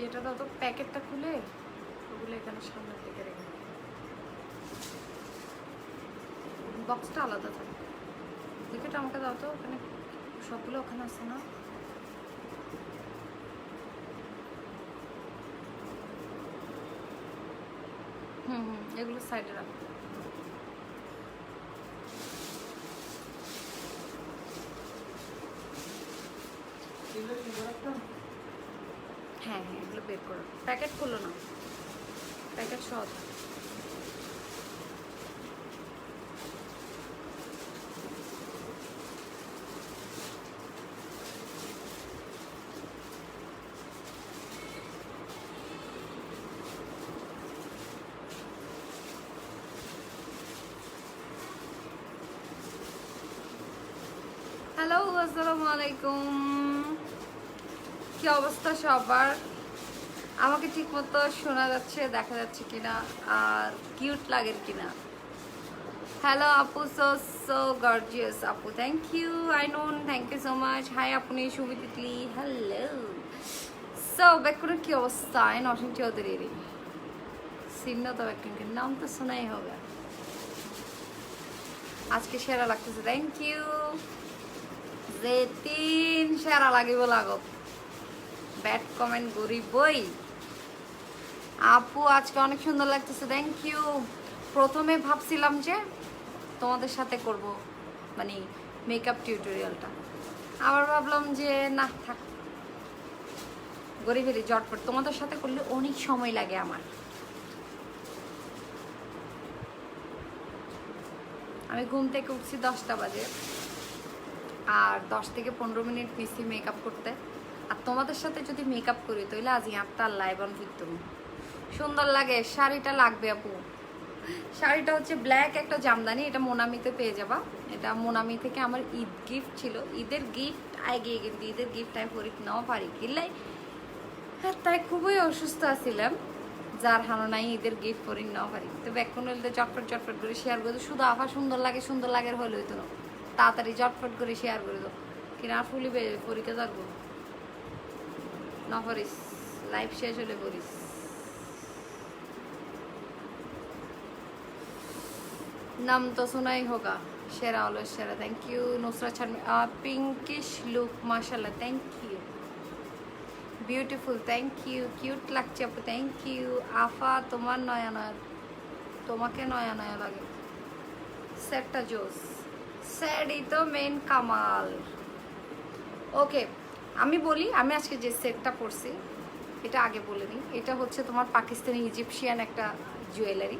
এটা দাও তো, প্যাকেটটা খুলে ওগুলো এখানে সামনের দিকে রেখে, বক্সটা আলাদা থাকে। প্যাকেটটা আমাকে দাও তো, ওখানে সবগুলো ওখানে আছে না? এগুলো সাইডে রাখো। হ্যাঁ হ্যাঁ, এগুলো বের করো, প্যাকেট খুলো না, প্যাকেট সহ। হ্যালো, আসসালামু আলাইকুম। কি অবস্থা সবার? আমাকে ঠিক মতো শোনা যাচ্ছে, দেখা যাচ্ছে কিনা, আর কিউট লাগে কিনা? হ্যালো আপু, সো সো গর্জিয়াস আপু, thank you. I known, thank you so much. Hi আপনি সুমিতিতলি, হ্যালো। সো বেকুনের কি অবস্থা? আই নসীন চৌধুরী সিন্না তো বেকুনকে নাম তো শোনাই হবে। আজকে সেরা লাগতেছে, থ্যাংক ইউ। যে তিন সেরা লাগিব লাগত, ব্যাড কমেন্ট গরিব বই। আপু আজকে অনেক সুন্দর লাগতেছে, থ্যাংক ইউ। প্রথমে ভাবছিলাম যে তোমাদের সাথে করব, মানে মেকআপ টিউটোরিয়ালটা, আবার ভাবলাম যে না থাক, গরিবেরই জটপট তোমাদের সাথে করলে অনেক সময় লাগে আমার। আমি ঘুম থেকে উঠছি 10টা বাজে, আর 10 থেকে 15 মিনিট নিচ্ছি মেকআপ করতে। আর তোমাদের সাথে যদি মেকআপ করি তাহলে আজ আপনার লাইভ অন ফিরত সুন্দর লাগে। শাড়িটা লাগবে আপু, শাড়িটা হচ্ছে ব্ল্যাক একটা জামদানি, এটা মোনামিতে পেয়ে যাবা। এটা মোনামি থেকে আমার ঈদ গিফট ছিল, ঈদের গিফট আগে, কিন্তু ঈদের গিফট আমি পরি নাও পারি কিনলাই। হ্যাঁ, তাই খুবই অসুস্থ আছিলাম, যার হানো নাই ঈদের গিফট পরি নাও পারি। তো এখন হইলে চটপট চটপট করে শেয়ার করে দো, শুধু আফা সুন্দর লাগে সুন্দর লাগে হলে হইতো না, তাড়াতাড়ি চটপট করে শেয়ার করে দো। কিনা ফুলি পরীক্ষা যাবো না পারিস, লাইভ শেষ হলে পড়িস। নাম তো শোনাই হোগা। সেরা হলো সেরা, thank you. Nusrat Sharmin, pinkish look, মাশাল্লাহ, thank you. Beautiful, thank you. Cute লাগছে আপু, থ্যাংক ইউ। আফা তোমার নয়া নয়া, তোমাকে নয়া নয়া লাগে। সেটটা জোস, স্যাডই তো মেন কামাল। ওকে, আমি বলি, আমি আজকে যে সেটটা পরছি এটা আগে বলে নিই। এটা হচ্ছে তোমার পাকিস্তানি ইজিপশিয়ান একটা জুয়েলারি।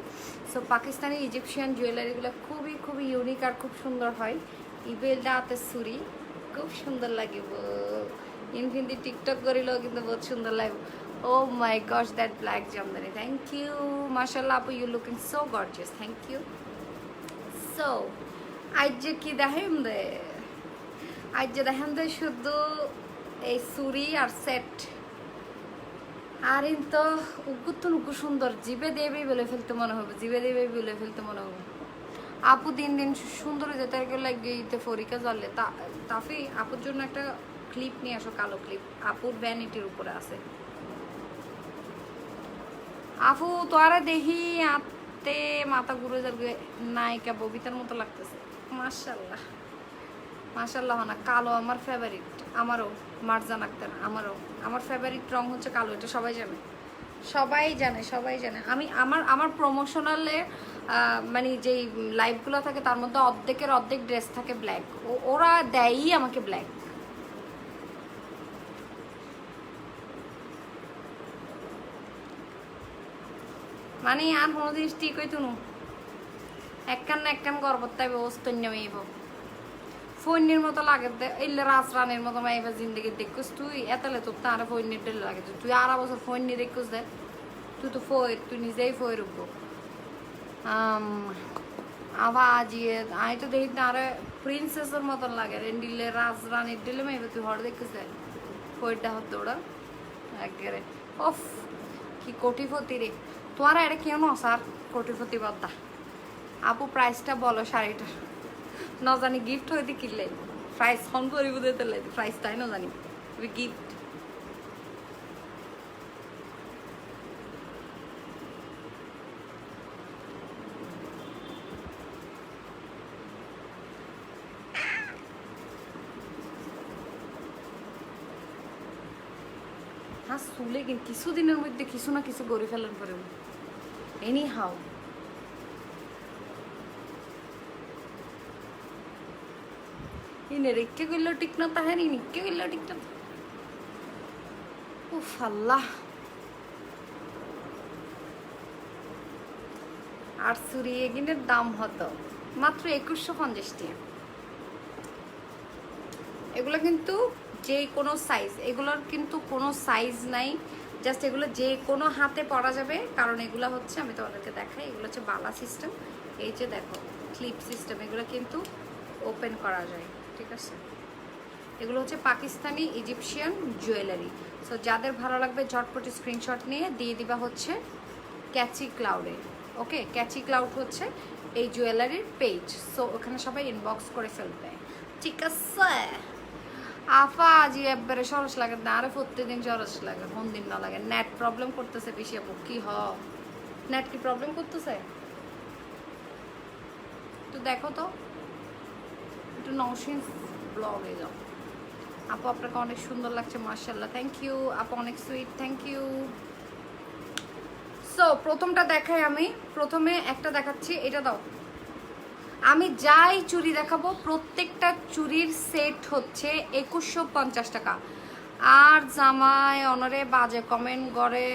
সো পাকিস্তানি ইজিপশিয়ান জুয়েলারিগুলো খুবই খুবই ইউনিক আর খুব সুন্দর হয়। ইবেলটা হাতে সুরি, খুব সুন্দর লাগিব। ইনফিনিটি টিকটক করিলেও কিন্তু বহুত সুন্দর লাগবে। Oh my gosh, that black jamdani, thank you. মাশাল্লাহ আপু, you looking so gorgeous, thank you. So আজ যে কি দেখেন দে, আজ যে দেখেন দে শুধু এই সুরি আর সেট, আর তো উগ্গুত্তন উগ্গু সুন্দর, জিবে দেবেই বলে ফেলতে মনে হবে, জিবে দেবেই বলে ফেলতে মনে হবে। আপু দিন দিন সুন্দর হয়ে যেতে লাগে ইতে ফরিকা জ্বললে। তাফি আপুর জন্য একটা ক্লিপ নিয়ে আসো, কালো ক্লিপ, আপুর ভ্যানিটির উপরে আছে। আপু তোরা দেখি আতে মাথা ঘুরে যাবে, নায়িকা ববিতার মতো লাগতেছে। মাশাল্লাহ মাশাল্লাহ, না কালো আমার ফেভারিট, আমারও। মারজান আক্তার, আমারও। আমার ফেভারিট রং হচ্ছে কালো, এটা সবাই জানে, সবাই জানে, সবাই জানে। আমি আমার আমার প্রমোশনালে মানে যেই লাইভগুলো থাকে তার মধ্যে অর্ধেকের অর্ধেক ড্রেস থাকে ব্ল্যাক, ওরা দেয়ই আমাকে ব্ল্যাক। মানে আর কোনো জিনিস ঠিক হইতো না, একখান না একখান গর্বত্তাই ব্যবস্থা নেব ফৈন্যের মতো লাগে, এলে রাজরানের মতো মাইবা জিন্দগি দেখুস তুই, এতলে তোর তার ফৈন্যের ডেলে লাগে, তুই 8 বছর ফৈন্যে দেখুস দে, তুই তো ফয়ের, তুই নিজেই ফয়ের উঠবো। আবার আজিয়ে আমি তো দেখি না, আরে প্রিন্সেসের মতন লাগে, রেন্ডিলে রাজরানীর ডিলে মাইবা তুই হর দেখুস দে, ফয়েরটা হত দৌড়া একেবারে। ওফ কি কোটিপতি রে, তোমার এটা কেউ ন স্যার কোটিপতি বদ্দা। আপু প্রাইসটা বলো শাড়িটার, ন জানি গিফট হইতে কিনলে প্রাইস ফোন করিব দিতে প্রাইসটাই ন জানি, গিফট চুলে কিন্তু কিছুদিনের মধ্যে কিছু না কিছু গড়ে ফেলেন পরে এনি হাউ ইনে রেখে গেলেও ঠিক না তাহেন নিকে গেলেও ঠিক না উফ আল্লাহ আর চুরি এগিনের দাম হতো মাত্র 2150 টাকা। এগুলো কিন্তু যে কোনো সাইজ, এগুলোর কিন্তু কোনো সাইজ নাই, জাস্ট এগুলো যে কোনো হাতে পরা যাবে। কারণ এগুলো হচ্ছে আমি তোমাদেরকে দেখাই, এগুলো হচ্ছে বালা সিস্টেম, এই যে দেখো ক্লিপ সিস্টেম, এগুলো কিন্তু ওপেন করা যায়, ঠিক আছে। এগুলো হচ্ছে পাকিস্তানি ইজিপশিয়ান জুয়েলারি। সো যাদের ভালো লাগবে ঝটপটি স্ক্রিনশট নিয়ে দিয়ে দিবা হচ্ছে ক্যাচি ক্লাউডে। ওকে, ক্যাচি ক্লাউড হচ্ছে এই জুয়েলারির পেজ। সো ওখানে সবাই ইনবক্স করে ফেলবে, ঠিক আছে। আফা আজি একবারে সরস লাগে না, আরে প্রত্যেকদিন সরস লাগে, কোন দিন না লাগে। নেট প্রবলেম করতেছে বেশি আপু, কি নেট কি প্রবলেম করতেছে? তো দেখো তো একটু নওশিন ব্লগে যাও। আপু আপনাকে অনেক সুন্দর লাগছে, মাশাআল্লাহ, থ্যাংক ইউ আপু, অনেক সুইট, থ্যাংক ইউ। সো প্রথমটা দেখাই, আমি প্রথমে একটা দেখাচ্ছি, এটা দাও। আমি যাই চুড়ি দেখাবো প্রত্যেকটা চুড়ির সেট হচ্ছে 2150 টাকা। আর জামাই অনরে বাজে কমেন্ট করে,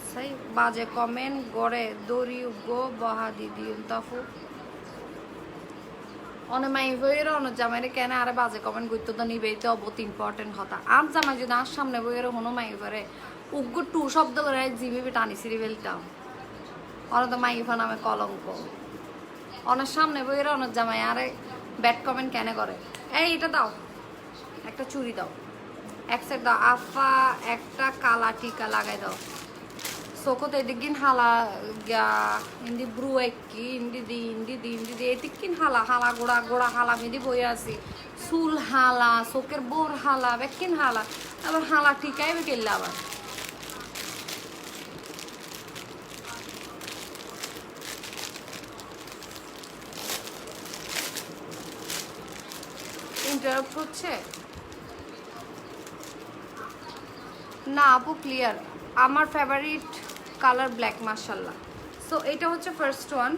সেই বাজে কমেন্ট করে দড়ি গো বহা দিদি তাফু অনে মাই বইয়ের অন জামাইরে কেন আরে বাজে কমেন্ট করতে তো নিবেই তো বহুত ইম্পর্টেন্ট হতা। আর জামাই যদি আর সামনে বইয়ের হনো মাই করে উগ্র টু শব্দ করে জিবি টানি সিরি বেলতাম, অন তো মাই নামে কলঙ্ক। অনেক সামনে বইয়ের অনেক জামাই আরে ব্যাড কমেন্ট কেন করে। এই এটা দাও, একটা চুড়ি দাও, এক সেট দাও। আফা একটা কালা টিকা লাগাই দাও। সোকোতে এদিকিন হালা ইন্দি ব্রু এককি ইন্দি এদিকিন হালা হালা গোড়া গোড়া হালা মেদি বই আছি, চুল হালা, চোখের বোর হালা, বেকিন হালা, আবার হালা টিকাই বেকেলে আবার। ইন্টারাপ্ট হচ্ছে না আপু, ক্লিয়ার। আমার ফেভারিট কালার ব্ল্যাক, মাশাআল্লাহ। সো এটা হচ্ছে ফার্স্ট ওয়ান।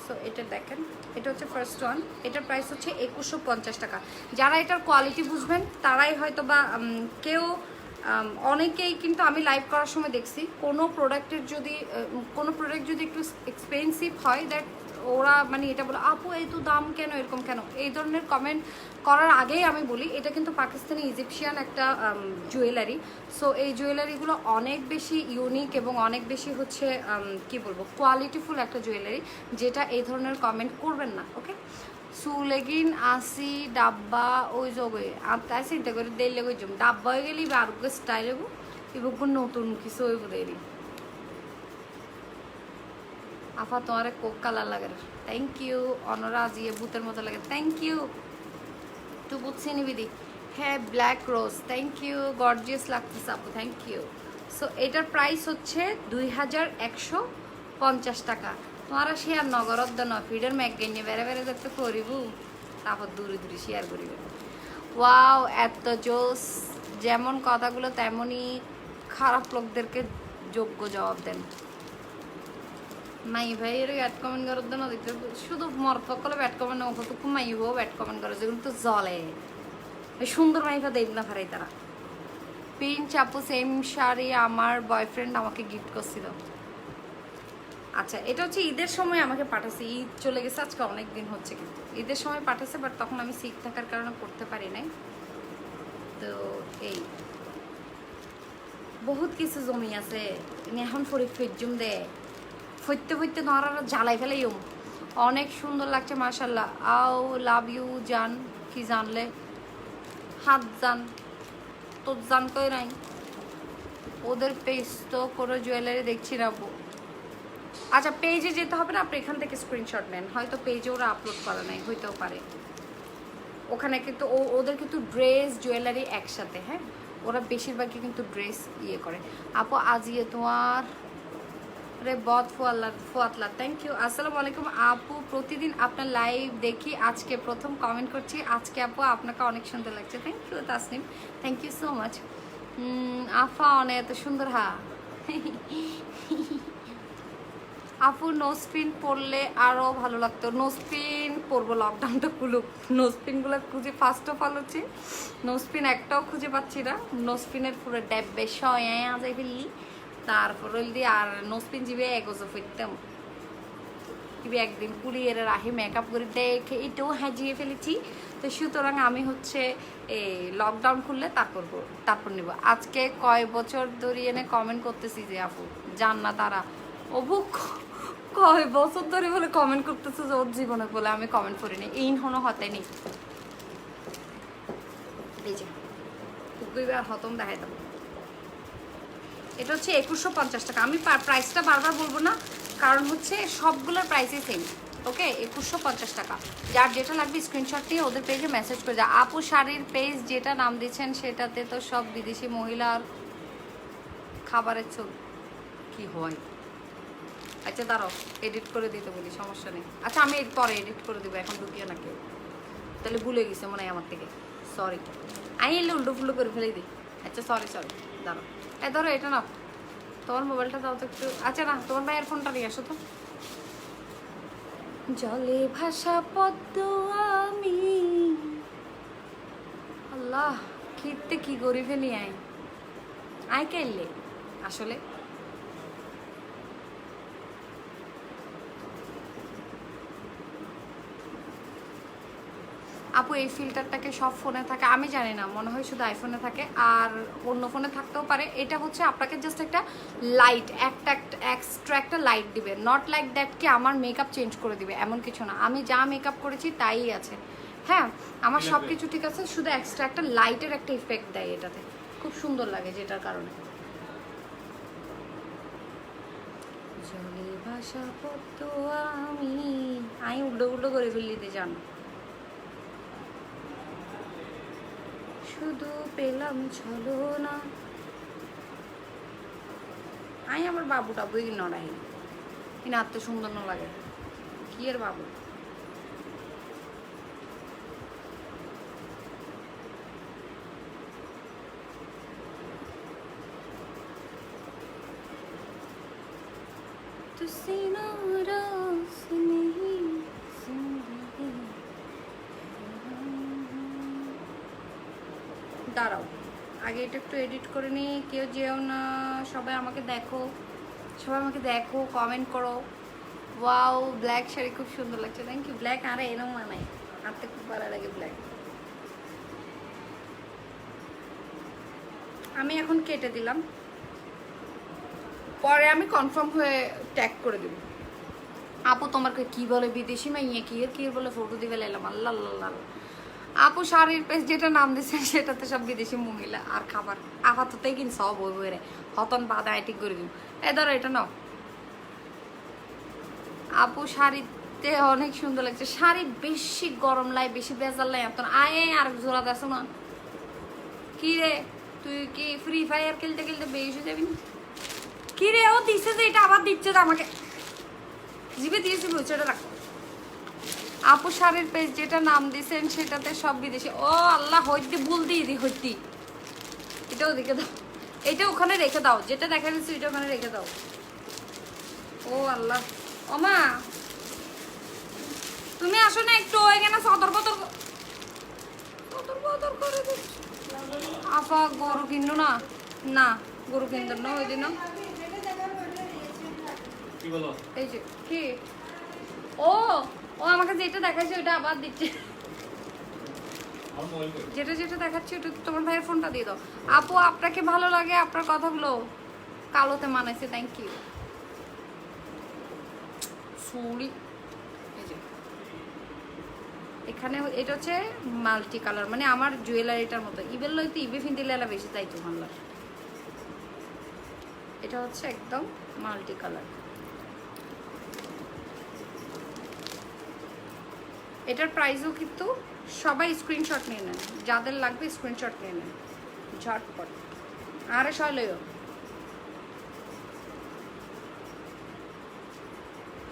সো এটা দেখেন, এটা হচ্ছে ফার্স্ট ওয়ান। এটার প্রাইস হচ্ছে 2150 টাকা। যারা এটার কোয়ালিটি বুঝবেন তারাই হয়তো বা কেউ অনেকেই কিন্তু আমি লাইভ করার সময় দেখছি কোনো প্রোডাক্ট যদি একটু এক্সপেন্সিভ হয় দ্যাট ওরা মানে এটা বলে আপু এই তো দাম কেন, এরকম কেন, এই ধরনের কমেন্ট করার আগেই আমি বলি এটা কিন্তু পাকিস্তানি ইজিপশিয়ান একটা জুয়েলারি। সো এই জুয়েলারিগুলো অনেক বেশি ইউনিক এবং অনেক বেশি হচ্ছে কি বলবো কোয়ালিটিফুল একটা জুয়েলারি, যেটা এই ধরনের কমেন্ট করবেন না। ওকে, সুলেগিন আসি ডাব্বা ওই জগে তাই চিন্তা করে দিলে ওই জম ডাব্বা হয়ে গেলে আরোগ্য স্টাইল হবো এবং নতুন কিছু হইব দেরি। আফা তোমার কোক কালার লাগে, থ্যাংক ইউ। অনরা আজিয়ে ভূতের মতো লাগে, থ্যাংক ইউ। একটু বুঝছি নিবিদি, হ্যাঁ black rose, thank you, gorgeous লাগতেছে আপু, থ্যাংক ইউ। সো এটার প্রাইস হচ্ছে 2150 টাকা। তোমারা শেয়ার নগরদ্দ ন ফিডের ম্যাগাইন নিয়ে বেড়ে বেড়ে দেখতে করিব, তারপর দূরে দূরে শেয়ার করিবে। ওয়াও এত জোস, যেমন কথাগুলো তেমনই খারাপ লোকদেরকে যোগ্য জবাব দেন। মাই ভাই এর ব্যাট কমেন্ট করার জন্য দেখতে শুধু মরপকলে ব্যাট কমেন্ট কতটুকু মাই হো ব্যাট কমেন্ট করে যেগুলো তো জলে সুন্দর মাইফা দেব না ফারাই তারা। পিঞ্চ আপু সেম শাড়ি আমার বয়ফ্রেন্ড আমাকে গিফট করছিল। আচ্ছা, এটা হচ্ছে ঈদের সময় আমাকে পাঠাচ্ছে, ঈদ চলে গেছে আজকে অনেক দিন হচ্ছে, কিন্তু ঈদের সময় পাঠাচ্ছে, বাট তখন আমি সিক থাকার কারণে করতে পারি নাই। তো এই বহুত কিছু জমি আছে এখন ফরিদ ফেজুম দে ফইতে ফইতে ধরার জ্বালাই ফেলাইও। অনেক সুন্দর লাগছে মাশাআল্লাহ। আও লাভ ইউ জান, কি জানলে হাত জান তোর জান কই নাই। ওদের পেজ তো কোনো জুয়েলারি দেখছি না। আচ্ছা পেজে যেতে হবে না, আপনি এখান থেকে স্ক্রিনশট নেন, হয়তো পেজে ওরা আপলোড করা নাই, হইতেও পারে। ওখানে কিন্তু ওদের কিন্তু ড্রেস জুয়েলারি একসাথে, হ্যাঁ ওরা বেশিরভাগই কিন্তু ড্রেস ইয়ে করে। আপু আজিয়ে তোমার রে বদ ফুয়াতলা, থ্যাংক ইউ। আসসালামু আলাইকুম আপু, প্রতিদিন আপনার লাইভ দেখি, আজকে প্রথম কমেন্ট করছি। আজকে আপু আপনাকে অনেক সুন্দর লাগছে, thank you Tasnim, thank you so much. আফা অনেক এত সুন্দর হা আপু নোস্পিন পরলে আরো ভালো লাগতো। নোস্পিন পরবো, লকডাউনটা খুলুক। নোস্পিনগুলো খুঁজে ফার্স্ট অফ অল হচ্ছে নোস্পিন একটাও খুঁজে পাচ্ছি না। নোস্পিনের পুরো ড্যাব্বে যাই ফেললি, তারপর দিয়ে আর নোস্পিন জিবে এগোজো ফিরতাম কিবি একদিন কুলিয়ে রাহি মেকআপ করে দেখে এটাও হাজিয়ে ফেলেছি। তো সুতরাং আমি হচ্ছে এই লকডাউন খুললে তারপর নিব। আজকে কয় বছর ধরে এনে কমেন্ট করতেছি যে আপু জান না তারা অবু কয় বছর ধরে বলে কমেন্ট করতেছে যে ওর জীবনে বলে আমি কমেন্ট করিনি, এই হনো হতে নেই। এই যে আর হতম দেখাই দেবো, এটা হচ্ছে 2150 টাকা। আমি প্রাইসটা বারবার বলবো না, কারণ হচ্ছে সবগুলোর প্রাইসই সেম। ওকে, 2150 টাকা। যার যেটা লাগবে স্ক্রিনশট নিয়ে ওদের পেজে মেসেজ করে দেয়। আপু শাড়ির পেজ যেটা নাম দিচ্ছেন সেটাতে তো সব বিদেশি মহিলার খাবারের ছবি কি হয়। আচ্ছা দাঁড়াও, এডিট করে দিতে বলি, সমস্যা নেই। আচ্ছা আমি পরে এডিট করে দেবো, এখন ঢুকিয়ে না কেউ, তাহলে ভুলে গেছে মনে হয় আমার থেকে, সরি। আমি এলে উল্টো ফুল্টো করে ফেলে দিই। আচ্ছা সরি দাঁড়াও, ধরো এটা না, তোমার মোবাইলটা দাও তো একটু। আচ্ছা না, তোমার ভাইয়ের ফোনটা নিয়ে আসো তো। জলে ভাষা পদ্ম আমি, আল্লাহ খিরতে কি করি ফেলি আয় কেলে আসলে। আপু এই ফিল্টারটাকে সব ফোনে থাকে আমি জানি না, মনে হয় শুধু আইফোনে থাকে, আর অন্য ফোনে থাকতেও পারে। এটা হচ্ছে আপনাকে জাস্ট একটা লাইট, এক্সট্রা একটা লাইট দিবে, নট লাইক দ্যাট কি আমার মেকআপ চেঞ্জ করে দিবে এমন কিছু না। আমি যা মেকআপ করেছি তাই আছে, হ্যাঁ আমার সব কিছু ঠিক আছে, শুধু এক্সট্রা একটা লাইটের একটা ইফেক্ট দেয় এটাতে, খুব সুন্দর লাগে যেটার কারণে। জলে ভাষা পদ্ম আমি উল্টো করে ফেললিতে জানো, শুধু পেলাম ছলো না। আই আমার বাবুটা বই নড়াই কিনা এত সুন্দর না লাগে কি এর বাবু। দাঁড়াও আগে এটা একটু এডিট করে নিই, কেউ যেও না, সবাই আমাকে দেখো কমেন্ট করো। ওয়াও ব্ল্যাক শাড়ি খুব সুন্দর লাগছে, থ্যাংক ইউ। ব্ল্যাক আর এরম মানাই, হাতে খুব ভালো লাগে ব্ল্যাক। আমি এখন কেটে দিলাম, পরে আমি কনফার্ম হয়ে ট্যাগ করে দেব। আপু তোমাকে কি বলে বিদেশি মাইয়ে কি বলে ফটো দিবে লাইলাম, আল্লাহ আল্লাহ। আপু শাড়ির পেজ যেটা নাম দিচ্ছে সেটাতে সব বিদেশি মহিলা আর খাবার আপাততেই কিন সব বই বইরে হতন বাদা আইটিক করে দিব। ধরো এটা নাও। আপু শাড়িতে অনেক সুন্দর লাগছে, শাড়ি বেশি গরম লাই, বেশি বেজার লাই এত আয় আর জোড়া দেখো না। কি রে তুই কি ফ্রি ফায়ার খেলতে বেশি যাবি না কি রে? ও দিচ্ছে যে এটা আবার দিচ্ছে যে আমাকে জিবে দিয়েছি বলছে, এটা রাখো। আপু শাড়ির পেজ যেটা নাম দিয়েছেন সেটাতে সব বিদেশি। ও আল্লাহ হইতে ভুল দি হইতি, এটা ওদিকে দাও, এটা ওখানে রেখে দাও, যেটা দেখা যাচ্ছে এটা ওখানে রেখে দাও। ও আল্লাহ, ওমা তুমি আসো না একটু, এখানে সদর বদর করে দিচ্ছ। আপা গরু কিনলো না গরু কিনতো না ওই দিন। এই যে কি ও আমাকে যেটা দেখাচ্ছে ওইটা আবার দিচ্ছে, যেটা দেখাচ্ছে ওটা তোমার ভাইয়ের ফোনটা দিয়ে দাও। আপু আপনাকে ভালো লাগে, আপনার কথাগুলো কালোতে মানাইছে, থ্যাংক ইউ। সরি এখানে এটা হচ্ছে মাল্টি কালার, মানে আমার জুয়েলারিটার মতো। ইবেল লইতে ইবে ফিন্দিলেলা বেশি তাই তো মানলার। এটা হচ্ছে একদম মাল্টি কালার। এটার প্রাইসও কিন্তু সবাই স্ক্রিনশট নিয়ে নেন, যাদের লাগবে স্ক্রিনশট নিয়ে নেন ঝটপট। আরে সয়লও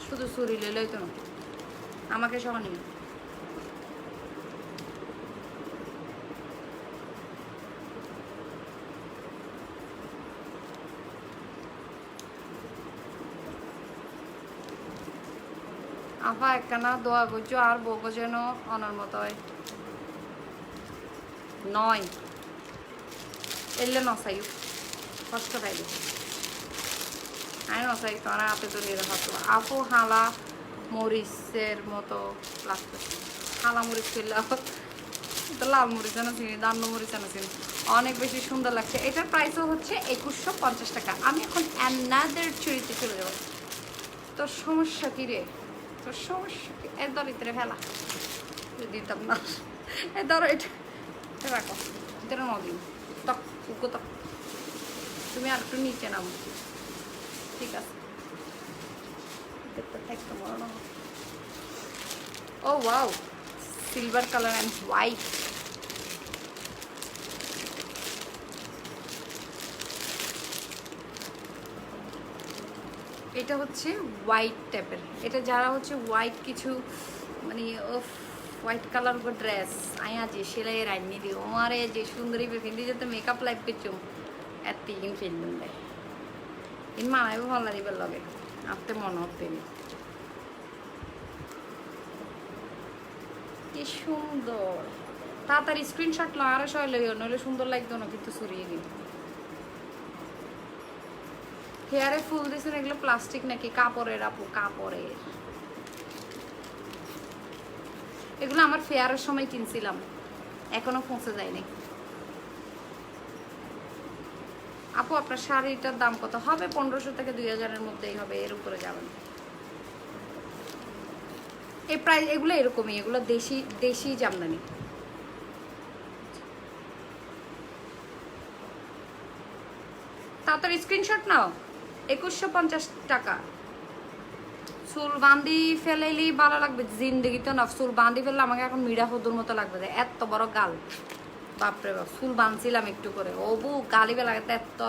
শুধু সুরি লইলই তো আমাকে সহ নিয়ে। আপা একখানা দোয়া করছো আর বউকে যেন অনার মতো হয় নয় এলে নসাই কষ্ট পাইবে আমি নসাই তোমার হাতে তো নিয়ে রাখা আপু হালা মরিচের মতো লাগতেছে হালা মরিচ খেলে তো লাল মরিচ আনা চিনি দান্ন মরিচ আনা চিনি অনেক বেশি সুন্দর লাগছে এটার প্রাইসও হচ্ছে 2150 টাকা আমি এখন অ্যানাদার চুরিতে চলে যাবো তোর সমস্যা কি রে তোর সমস্যা কি এর দরিদ্রে ফেলা দিতাম না এ ধরো এটা রাখো এটা নদিন তক উকো তক তুমি আর একটু নিচে নামো ঠিক আছে একদম oh wow silver colour and white এটা হচ্ছে হোয়াইট টাইপের এটা যারা হচ্ছে হোয়াইট কিছু মানে হোয়াইট কালার উপর ড্রেস আয়া যে সেলাইয়ের আইনি দিও আমারে যে সুন্দরী পেফিন্দি যেতে মেকআপ লাইভ করছো এত ইন ফিল্ম দেয় ইন মানাইব ভালো দিবার লগে আপনি মনে হতে কি সুন্দর তাড়াতাড়ি স্ক্রিনশট লো আরো সবাই লইও নইলে সুন্দর লাগতো না কিন্তু সরিয়ে গেল হেয়ারে ফুল দিয়েছেন এগুলো প্লাস্টিক নাকি কাপড়ের আপু কাপড়ের এগুলো আমার ফেয়ারের সময় কিনছিলাম এখনো পৌঁছে যায়নি আপু আপনার শাড়িটার দাম কত হবে 1500 থেকে 2000-এর মধ্যেই হবে এর উপরে যাবেন এই প্রাইস এগুলো এরকমই এগুলো দেশি দেশি জামদানি তাড়াতাড়ি স্ক্রিনশট নাও 2150 টাকা চুল বাঁধি ফেলাইলেই ভালো লাগবে জিন্দগিতে না চুল বাঁধি ফেললে আমাকে এখন মিডা হদুর মতো লাগবে এত বড় গাল বাপরে বাপ চুল বাঁধছিলাম একটু করে ও বু গালি বেলা এত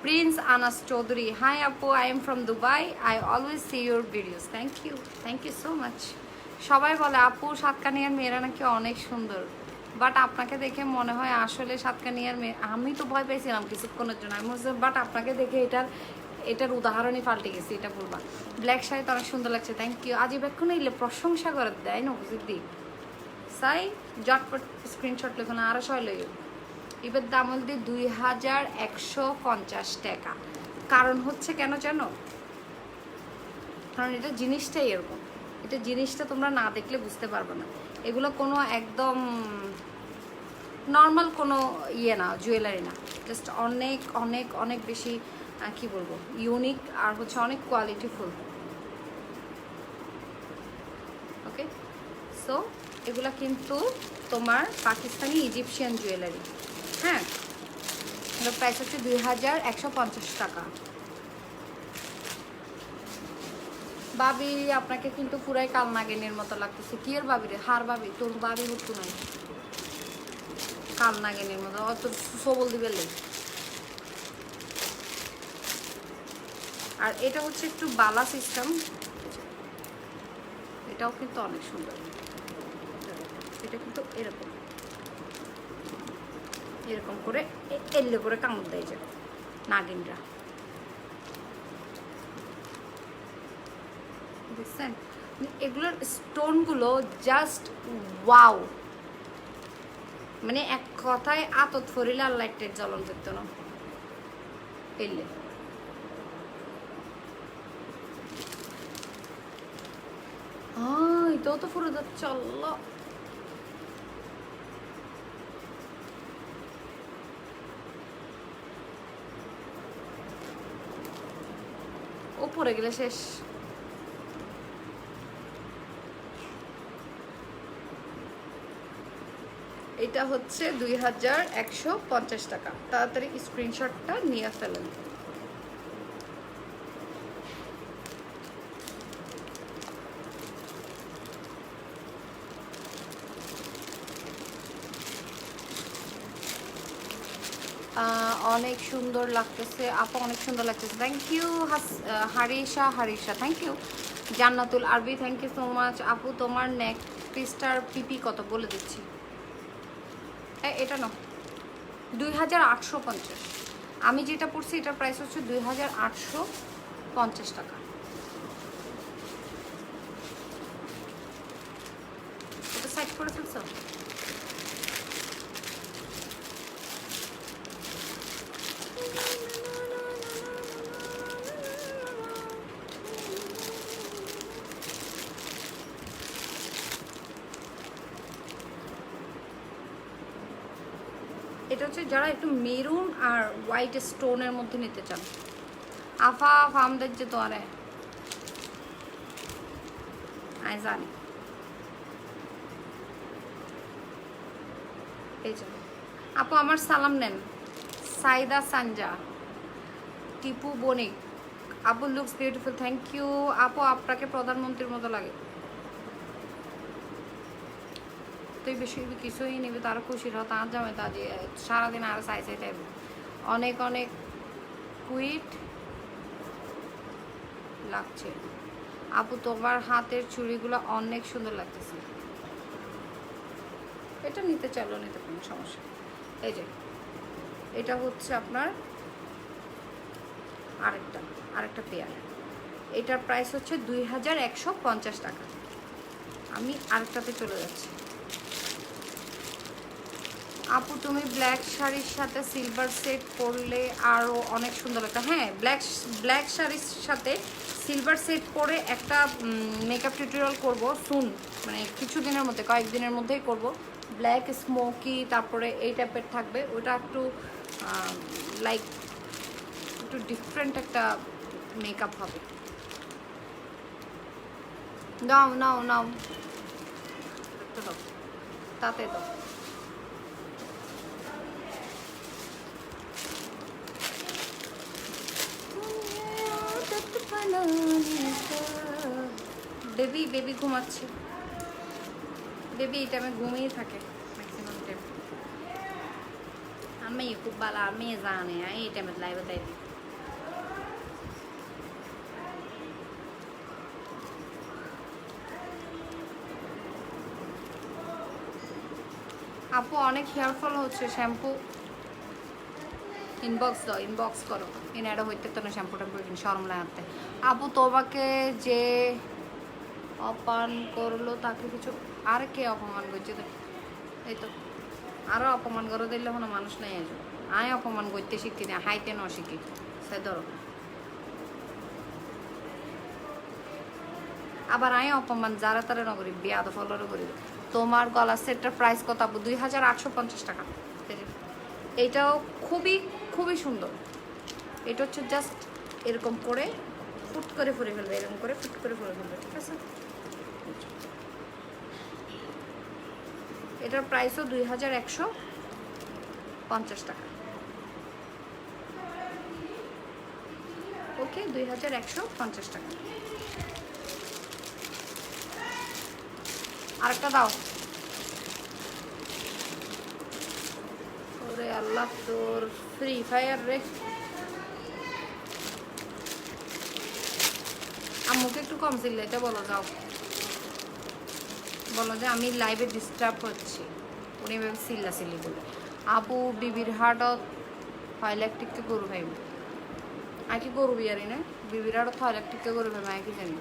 Prince Anas Chaudhary. Hi Apu, I am from Dubai. I always see your videos. Thank you so much. সবাই বলে আপু সাতকানিয়ার মেয়েরা নাকি অনেক সুন্দর বাট আপনাকে দেখে মনে হয় আসলে সাতকানিয়ার মেয়ে আমি তো ভয় পেয়েছিলাম কিছুক্ষণের জন্য আমি বাট আপনাকে দেখে এটার উদাহরণই পাল্টে গেছি এটা বলবা ব্ল্যাক শাড়ি তো অনেক সুন্দর লাগছে থ্যাংক ইউ আজিব এখন এলে প্রশংসা করে দেয় না বুঝলি সাই জটপট স্ক্রিনশট লিখুন আরো সবাই লইও এবার দাম হল 2150 টাকা কারণ হচ্ছে কেন জানো কারণ এটা জিনিসটাই এরকম এটা জিনিসটা তোমরা না দেখলে বুঝতে পারবে না এগুলো কোনো একদম নর্মাল কোনো ইয়ে না জুয়েলারি না জাস্ট অনেক অনেক অনেক বেশি কি বলবো ইউনিক আর হচ্ছে অনেক কোয়ালিটিফুল ওকে সো এগুলা কিন্তু তোমার পাকিস্তানি ইজিপশিয়ান জুয়েলারি হ্যাঁ এটার প্রাইস হচ্ছে 2150 টাকা বাবি আপনাকে কিন্তু পুরাই কালনাগিনীর মতো লাগতেছে কি এর বাবি রে হার বাবি তোর বাবি হতো নাই কালনাগিনীর মতো অত সবল দিবে লে আর এটা হচ্ছে একটু বালা সিস্টেম এটাও কিন্তু অনেক সুন্দর এটা কিন্তু এরকম এরকম করে এল্লে করে কামড় দেয় যাবে নাগিনরা দেখছেন এগুলোর স্টোনগুলো জাস্ট ওয়াও মানে এক কথায় আতত ফরিলে আর লাইটের জ্বলন করতো না এলে এটাও তো ফুরে যাচ্ছে আল্লাহ ও পড়ে গেলে শেষ এটা হচ্ছে 2150 টাকা তাড়াতাড়ি স্ক্রিনশটটা নিয়ে ফেলেন অনেক সুন্দর লাগতেছে আপা অনেক সুন্দর লাগতেছে thank you Harisa thank you Jannatul Arbi thank you so much আপু তোমার নেক পিসটার পিপি কত বলে দিচ্ছি এটা না 2850 আমি যেটা পড়ছি এটার প্রাইস হচ্ছে 2850 টাকা। এটা সাইড করে ফেলছো? এটা হচ্ছে যারা একটু মেরুন আর হোয়াইট স্টোনের মধ্যে নিতে চান। আফা ফার্ম দেখছে তো আরে আয় জানি। এই যে আপু আমার সালাম নেন। সাইদা সানজা, টিপু বণিক, আপু লুকস বিউটিফুল, থ্যাংক ইউ আপু, আপনাকে প্রধানমন্ত্রীর মতো লাগে। তুই বেশি কিছুই নিবি তার খুশির হতো আর যাবে তা যে সারাদিন আর চাই থাকবে। অনেক অনেক কুইট লাগছে আপু, তোমার হাতের চুড়িগুলো অনেক সুন্দর লাগতেছে। এটা নিতে চাইলো নিতে কোনো সমস্যা। এই যে এটা হচ্ছে আপনার আরেকটা পেয়ার। এটার প্রাইস হচ্ছে 2150 টাকা। আমি আরেকটাতে চলে যাচ্ছি। আপু তুমি ব্ল্যাক শাড়ির সাথে সিলভার সেট পরলে আরও অনেক সুন্দর লাগতো। হ্যাঁ, ব্ল্যাক শাড়ির সাথে সিলভার সেট পরে একটা মেকআপ টিউটোরিয়াল করব সুন, মানে কিছুদিনের মধ্যে, কয়েকদিনের মধ্যেই করব। ব্ল্যাক স্মোকি তারপরে এই টাইপের থাকবে, ওটা একটু লাইক একটু ডিফারেন্ট একটা মেকআপ হবে। নাও নাও নাও দাও, তাতে দাও। বেবি ঘুমাচ্ছে। বেবি এই টাইমে ঘুমিয়ে থাকে ম্যাক্সিমাম টাইম। আমি খুব ভালো, আমি জানি এই টাইমে লাইভে তাই। আপু অনেক হেয়ার ফল হচ্ছে, শ্যাম্পু ইনবক্স দাও, ইনবক্স করো। এনারা হইতে তো না শ্যাম্পু ট্যাম্পু কিনে শরম লাগাতে। আপু তোমাকে যে অপমান করলো তাকে কিছু, আর কে অপমান করছে? এই তো আরও অপমান করে দিলে কোনো মানুষ নাই। আজ আয় অপমান করতে শিখি না, হাইতে ন শিখি সে ধরো। আবার আয় অপমান যারা তারা নগরী বিয়াদ ফলরও করি। তোমার গলার সেটটার প্রাইস কত আপু? 2850 টাকা। এইটাও খুবই খুবই সুন্দর। এটা হচ্ছে জাস্ট এরকম করে ফুট করে ফুরে ফেলবে, এরকম করে ফুট করে ফুরে ফেলবে, ঠিক আছে? এটার প্রাইসও 2150 টাকা। ওকে, 2150 টাকা। আরেকটা দাও। ওরে আল্লাহ, তোর ফ্রি ফায়ার রে। আম্মুকে একটু কম চিল্লাইতে বলো, যাও বলো যে আমি লাইভে ডিস্টার্ব হচ্ছি। উনি ভেবে চিল্লি বলে। আপু বিবির হাটত 6 লাখ টিকতে গরু ভাইব। আর কি গরু বিয়ারি না, বিবির হাটত 6 লাখ টিকতে গরু ভাইব, আর কি জানি।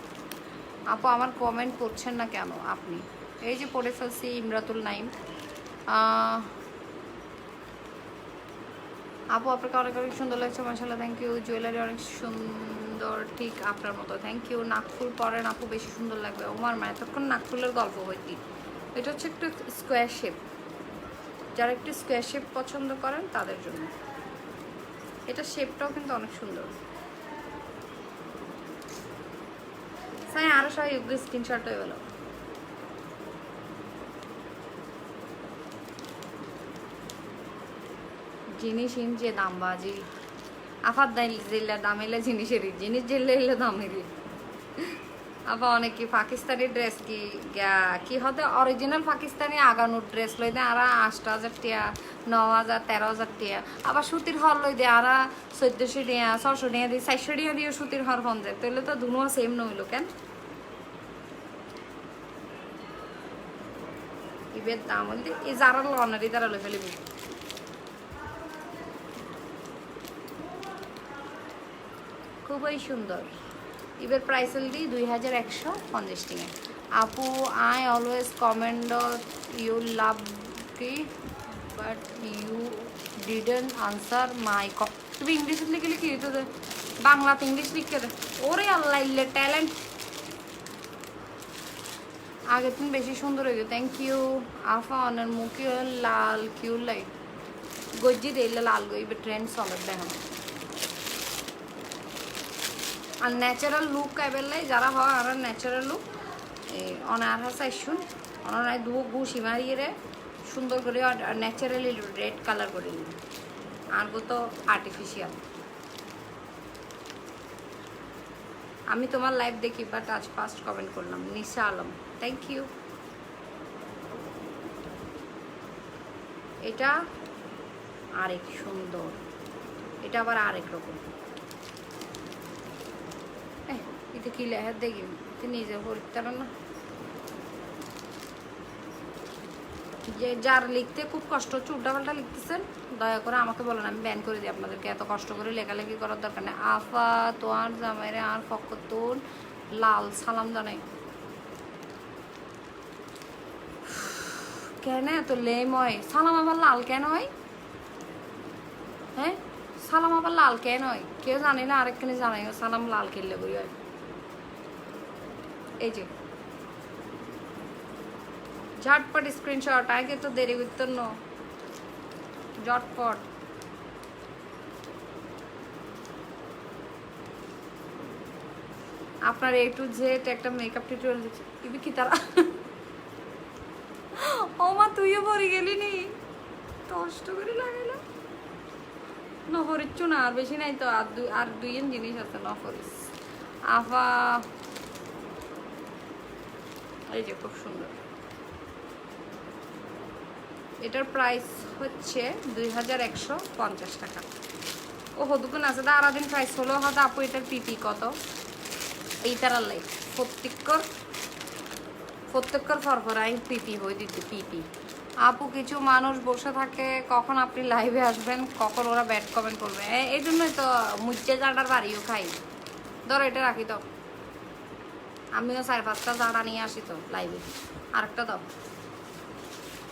আপু আমার কমেন্ট করছেন না কেন আপনি? এই যে পড়ে ফেলছি ইমরাতুল নাইম। আপু আপনাকে অনেক অনেক সুন্দর লাগছে, মাশাআল্লাহ, থ্যাংক ইউ। জুয়েলারি অনেক সুন্দর, ঠিক আপনার মতো, থ্যাংক ইউ। নাকফুল পরেন আপু, বেশি সুন্দর লাগবে। ওমার মা এতক্ষণ নাকফুলের গল্প হইতি। এটা হচ্ছে একটু স্কোয়ার শেপ, যারা একটু স্কোয়ার শেপ পছন্দ করেন তাদের জন্য। এটা শেপটাও কিন্তু অনেক সুন্দর। সাই আরো সবাই স্ক্রিনশট হয়ে গেল। জিনিস যে দামবাজি আফার জিল্লা দাম এলে জিনিসেরই, জিনিস জিল্লে এলে দামেরই। আবার অনেকে পাকিস্তানি ড্রেস কি হতে অরিজিনাল পাকিস্তানি আগানোর ড্রেস লই দেয় আর 8,000 টিয়া, 9,000, 13,000 টিয়া। আবার সুতির হর লই দেয় আর 1400 টিয়া, 600 টিয়া দিয়ে, 400 টিয়া দিয়ে সুতির হর ফোন যায়। তাহলে তো দুনো সেম নইল কেন? ইবের দাম হলে এই যারা লনারি তারা লই ফেলিব। খুবই সুন্দর। এবার প্রাইস হলদি 2150 টাকা। আপু I always comment you love কি but you didn't answer my ক। তুমি ইংলিশ লিখলে কি তো বাংলাতে ইংলিশ লিখে দে। ওরে আল্লাহ ইল্লে ট্যালেন্ট। আগের দিন বেশি সুন্দর হয়ে গেল। থ্যাংক ইউ আফা। অনের মুখে লাল কিউ লাই গজ্জি দিলে লাল গইবে ট্রেন্ড চলে দেখো। আর ন্যাচারাল লুক কাইবেলাই যারা হয় আর ন্যাচারাল লুক অনার হাসা শুন অনার দু ঘুষি মারিয়ে রে সুন্দর করে ন্যাচারালি রেড কালার করে নিন। আর গো তো আর্টিফিশিয়াল। আমি তোমার লাইভ দেখি বাট আজ ফার্স্ট কমেন্ট করলাম। নিশা আলম থ্যাংক ইউ। এটা আরেক সুন্দর, এটা আবার আরেক রকম। এটা কি লেখা দেখি নিজে পড়তে না। যে যার লিখতে খুব কষ্ট হচ্ছে উল্টাপাল্টা লিখতেছেন দয়া করে আমাকে বলেন, আমি ব্যান করে দিই আপনাদেরকে। এত কষ্ট করে লেখালেখি করার দরকার নেই। আফা তোয়ার জামাইরে আর ফকতুন লাল সালাম জানাই। কেন এত লেম হয়? সালাম আবার লাল কেন হয়? হ্যাঁ সালাম আবার লাল কেন হয়? কেউ জানে না, আরেকখানে জানাই সালাম লাল খেললে বই হয়। এই যে ঝটপট স্ক্রিনশট আগে তো দেরি করতো না, ঝটপট। আপনার এ টু জেড একটা মেকআপ টিউটোরিয়াল দিচ্ছে ইবি কি তারা। ও মা তুইও পরে গেলি নি, কষ্ট করে লাগাইলাম। নহরিচ্ছু না আর বেশি নাই তো, আর দুইজন জিনিস আছে নহরিস। আফা এই যে খুব সুন্দর। এটার প্রাইস হচ্ছে 2150 টাকা। ও হদুকুন আছে দাঁড়াদিন প্রাইস হলো হয়তো। আপু এটার পিপি কত? এই তার লাই প্রত্যেকর ফরফরাই পিপি হয়ে দিতে পিপি। আপু কিছু মানুষ বসে থাকে কখন আপনি লাইভে আসবেন, কখন ওরা ব্যাড কমেন্ট করবে। এই জন্যই তো মুজ্জে জাডার বাড়িও খাই। ধরো এটা রাখি তো, আমিও 4-5টা জাডা নিয়ে আসি তো লাইভে। আরেকটা দাও,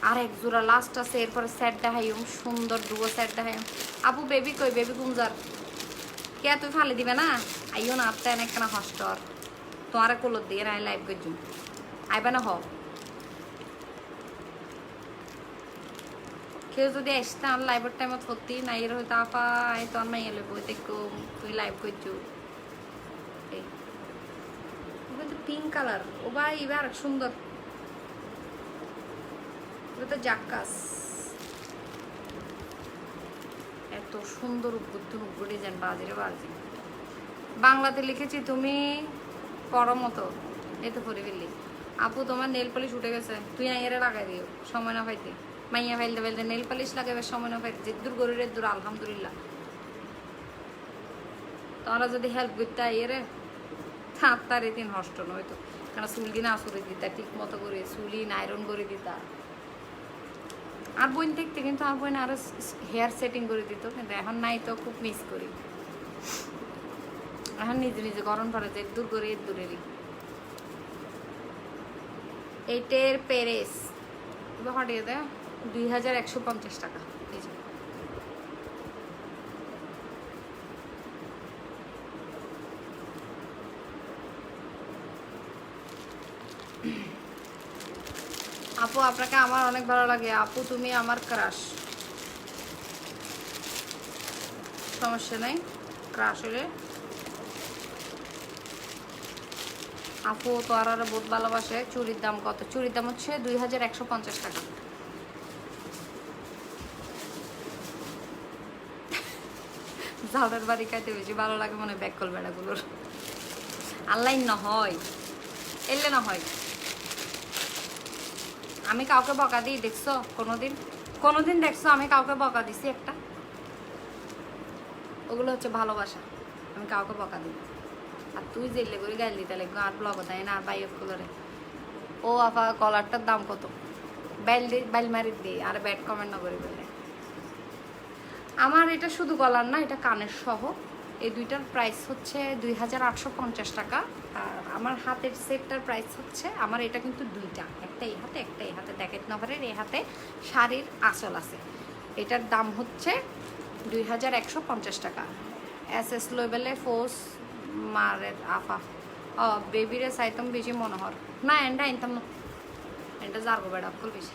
আর এক জোড়া লাস্ট আছে, এরপরে সেট দেখাইম সুন্দর ডুয়ো সেট দেখাইম। আপু বেবি কই? বেবি গুমজার কে তুই ফালি দিবে না? আইও না আপনি একখানা হস্টর তোমার কোলত দিয়ে নাই লাইভ করছি আইবা না। হ কেউ যদি আসতে আর লাইভের টাইমত সত্যি না এর হয়তো আপা আই তোর মাই এলে বই দেখো তুই লাইভ করছো। এই কিন্তু পিঙ্ক কালার ও ভাই এবার সুন্দর। এটা তো জাক্কাস, এত সুন্দর উদ্বুদ্ধ ডিজাইন। বাজিরে বাজি বাংলাতে লিখেছি তুমি পড়ো মতো। এই তো পরে ফেললি। আপু তোমার নেল পলিশ উঠে গেছে, তুই আইয়ারে লাগাই দিও সময় না পাইতে। মাইয়া ফেলতে ফেলতে নেল পলিশ লাগাবে সময় না পাইতে। যে দূর গরিবের দূর আলহামদুলিল্লাহ। তোমরা যদি হেল্প করতে আইয়ারে তার দিন হষ্ট নয়তো, কারণ চুলি না সরে দিতা ঠিক মতো করে, চুলি আয়রন করে দিতা। আর বোন দেখতে কিন্তু আর বোন আরো হেয়ার সেটিং করে দিত, কিন্তু এখন নাই তো খুব মিস করি। এখন নিজে নিজে গরম পড়ে যে দূর করে দূরেরই। এইটের প্যারিস হটিয়ে দেয় 2150 টাকা। এই যে আপু আপনাকে আমার অনেক ভালো লাগে। আপু তুমি আমার ক্রাশ। সমস্যা নাই, ক্রাশ হলে আপু তো আর বহুত ভালোবাসে। চুরির দাম কত? চুরির দাম হচ্ছে 2150 টাকা। ঝাউডার বাড়ি খাইতে বেশি ভালো লাগে মনে হয় ব্যাককল বেড়াগুলোর। আনলাইন না হয় এলে না হয়। আমি কাউকে বকা দিই দেখছো কোনোদিন দেখছো আমি কাউকে বকা দিছি একটা? ওগুলো হচ্ছে ভালোবাসা, আমি কাউকে বকা দিই। আর তুই জেলে করে গাইল দিতে লাগবে আর ব্লগ তাই না? আর বাইক করে ও আপা কলারটার দাম কত? বাইল মারি দিই আর ব্যাড কমেন্ট না করে বললে। আমার এটা শুধু গলার না, এটা কানের সহ এই দুইটার প্রাইস হচ্ছে 2850 টাকা। আর আমার হাতের সেটটার প্রাইস হচ্ছে, আমার এটা কিন্তু দুইটা, একটা এই হাতে একটা এই হাতে, দেখেন নভারের এই হাতে শাড়ির আঁচল আছে। এটার দাম হচ্ছে 2150 টাকা। এস লেভেলে ফোর্স মারের আফা বেবিরে চাইতাম বেশি মনোহর না, এন্ডা আনতাম না, এটা যারগো বেড়া ফুল বেশি।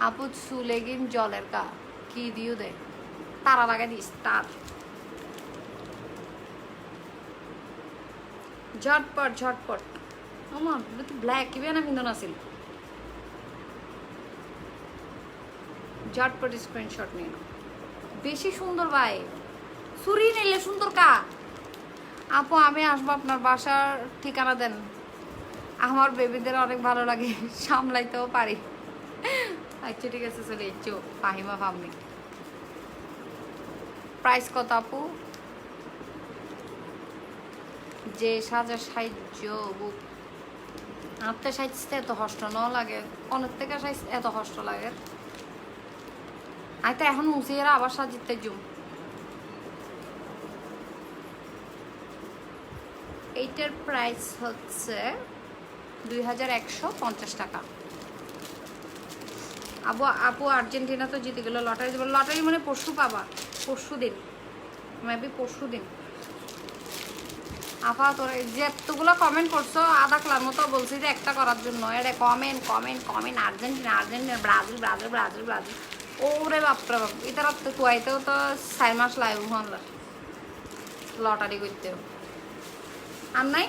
আপু সুলেগিন জলের কা কি দিও দে, তারা লাগাই দিস তার ঝটপট ঝটপট। আমার তো ব্ল্যাক কি না মিন্দন আছিল, ঝটপট স্ক্রিনশট নিয়ে নাও। বেশি সুন্দর ভাই, সুরি নিলে সুন্দর কা। আপু আমি আসবো, আপনার বাসার ঠিকানা দেন, আমার বেবিদের অনেক ভালো লাগে, সামলাইতেও পারি। আচ্ছা ঠিক আছে, চলে এসছো ফাহিমা ফাহমি। প্রাইস কত আপু? যে সাজা সাহায্য আত্মে সাইজতে এত কষ্ট ন লাগে, অনেক থেকে সাইজ এত কষ্ট লাগে। আমি তো এখন মুসিয়েরা আবার সাজিতে জুম। এইটার প্রাইস হচ্ছে 2150 টাকা। আপু আর্জেন্টিনা তো জিতে গেল, লটারি দেবো। লটারি মানে পরশু পাবা, পরশু দিন, মেবি পরশু দিন। আপা তোরা যেতগুলো কমেন্ট করছো আধা ক্লার মতো বলছি যে একটা করার জন্য, এটা comment comment comment, Argentina Argentina, Brazil Brazil Brazil Brazil. ওরে বাপরে বাপ, এটা তো তুয়াইতেও তো 4 মাস লাইভ হন লটারি করতেও। আর নাই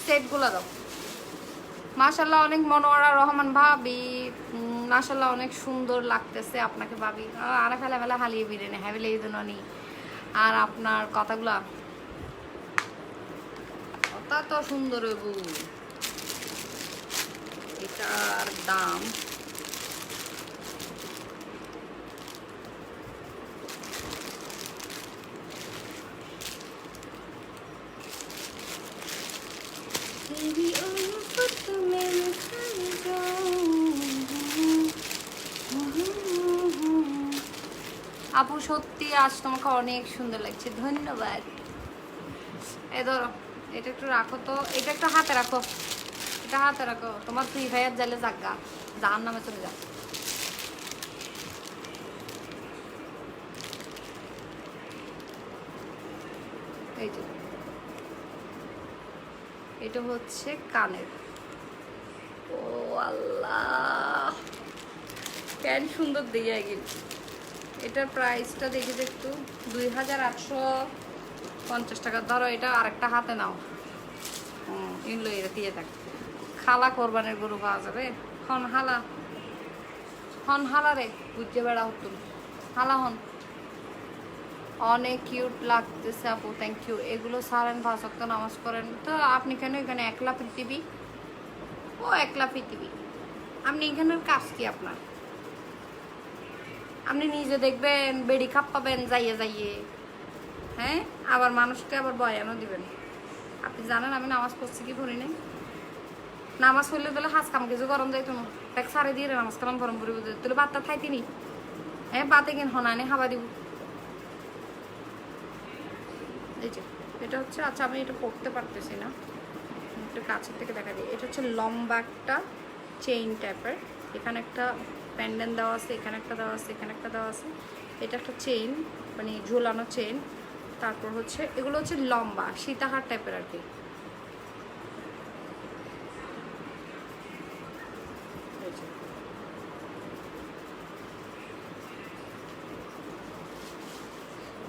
সেটগুলো দাও। মাশাল্লাহ অনেক মনোয়ারা রহমান ভাবি, মাশাল্লাহ অনেক সুন্দর লাগতেছে আপনাকে ভাবি। আর ফেলা ফেলা হালিয়ে বিরিয়ানি হ্যাঁ এই জন্য নি। আর আপনার কথাগুলা কথা তো সুন্দর হইব। এটার দাম আপু সত্যি আজ তোমাকে অনেক সুন্দর লাগছে, ধন্যবাদ। এ ধরো এটা একটু রাখো তো, এটা একটু হাতে রাখো, এটা হাতে রাখো। তোমার ফ্রি ফায়ার জালে জাগা যার নামে চলে যাও। এই যে এটা হচ্ছে কানের। ও আল্লাহ কেন সুন্দর দিয়ে গেল। এটার প্রাইসটা দেখি একটু, 2850 টাকা। ধরো এটা আরেকটা হাতে নাও, এগুলো এটা দিয়ে থাক। খালা কোরবানের গরু পাওয়া যাবে। হন হালা, হন হালা রে, বুঝতে বেড়া হতো হালা হন। অনেক কিউট লাগতেছে আপু, থ্যাংক ইউ। এগুলো সারেন 5 ওয়াক্ত নামাজ পড়েন তো আপনি কেন এখানে একলা পৃথিবী? ও একলা পৃথিবী, আপনি এখানের কাজ কি আপনার? আপনি নিজে দেখবেন বেড়ি খাপ পাবেন যাইয়ে যাইয়ে, হ্যাঁ, আবার মানুষকে আবার বয়ানও দিবেন। আপনি জানেন আমি নামাজ পড়ছি কি পড়ি নাই? নামাজ পড়লে তাহলে হাজ কাম কিছু গরম যাইতো না, এক সারে দিয়ে নামাজ কালাম গরম পড়িব, তাহলে বাতটা খাইতে নি, হ্যাঁ বাতে কিন হনানে খাবা দিব। এই যে এটা হচ্ছে, আচ্ছা আমি এটা পড়তে পারতেছি না, একটু কাছের থেকে দেখা দিই। এটা হচ্ছে লম্বা একটা চেইন টাইপের, এখানে একটা প্যান্ডেন্ট দেওয়া আছে, এখানে একটা দেওয়া আছে, এখানে একটা দেওয়া আছে। এটা একটা চেইন, মানে ঝোলানো চেইন। তারপর হচ্ছে এগুলো হচ্ছে লম্বা সীতাহার টাইপের আর কি।